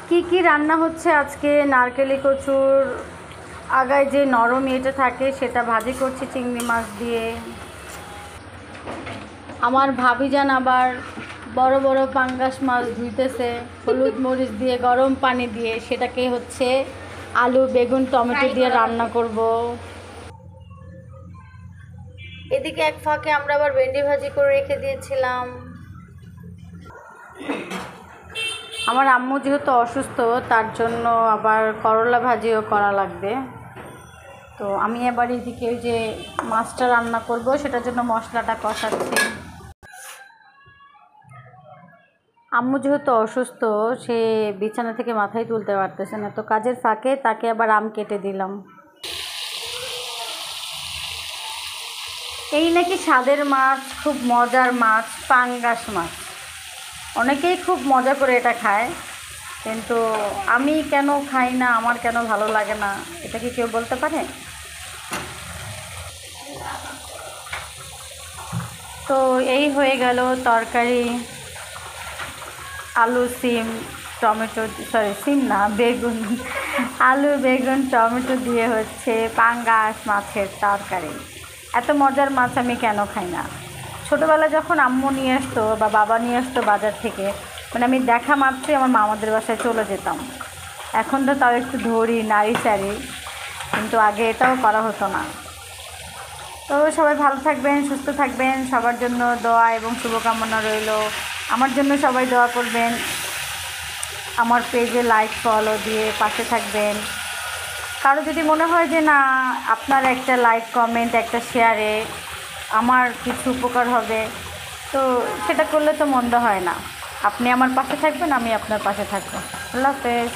কি রান্না হচ্ছে আজকে? নারকেলি কচুর আগায় যে নরম এটা থাকে সেটা ভাজি করছি চিংড়ি মাছ দিয়ে। আমার ভাবিজান আবার বড় বড় পাঙ্গাস মাছ ধুইতেছে হলুদ মরিচ দিয়ে গরম পানি দিয়ে, সেটাকে হচ্ছে আলু বেগুন টমেটো দিয়ে রান্না করব। এদিকে এক ফাঁকে আমরা আবার ভেন্ডি ভাজি করে রেখে দিয়েছিলাম। আমার আম্মু যেহেতু অসুস্থ তার জন্য আবার করলা ভাজিও করা লাগবে। তো আমি এবার এদিকে ওই যে মাছটা রান্না করব সেটার জন্য মশলাটা কষাচ্ছি। আম্মু যেহেতু অসুস্থ, সে বিছানা থেকে মাথায় তুলতে পারতেছে না, তো কাজের ফাঁকে তাকে আবার আম কেটে দিলাম। এই নাকি স্বাদের মাছ, খুব মজার মাছ, পাঙ্গাস মাছ। অনেকেই খুব মজা করে এটা খায়, কিন্তু আমি কেন খাই না, আমার কেন ভালো লাগে না, এটা কি কেউ বলতে পারে? তো এই হয়ে গেল তরকারি। আলু সিম টমেটো, সরি সিম না, বেগুন, আলু বেগুন টমেটো দিয়ে হচ্ছে পাঙ্গাস মাছের তরকারি। এত মজার মাছ আমি কেন খাই না? ছোটোবেলায় যখন আম্মু নিয়ে আসতো বা বাবা নিয়ে আসতো বাজার থেকে, মানে আমি দেখা মাত্রই আমার মামাদের বাসায় চলে যেতাম। এখন তো তাও একটু ধরি নাড়ি চাড়ি, কিন্তু আগে এটাও করা হতো না। তো সবাই ভালো থাকবেন, সুস্থ থাকবেন, সবার জন্য দোয়া এবং শুভকামনা রইল। আমার জন্য সবাই দোয়া করবেন, আমার পেজে লাইক ফলো দিয়ে পাশে থাকবেন। কারো যদি মনে হয় যে না, আপনার একটা লাইক কমেন্ট একটা শেয়ারে আমার কিছু উপকার হবে, তো সেটা করলে তো মন্দ হয় না। আপনি আমার পাশে থাকবেন, আমি আপনার পাশে থাকবো। আল্লাহ হাফেজ।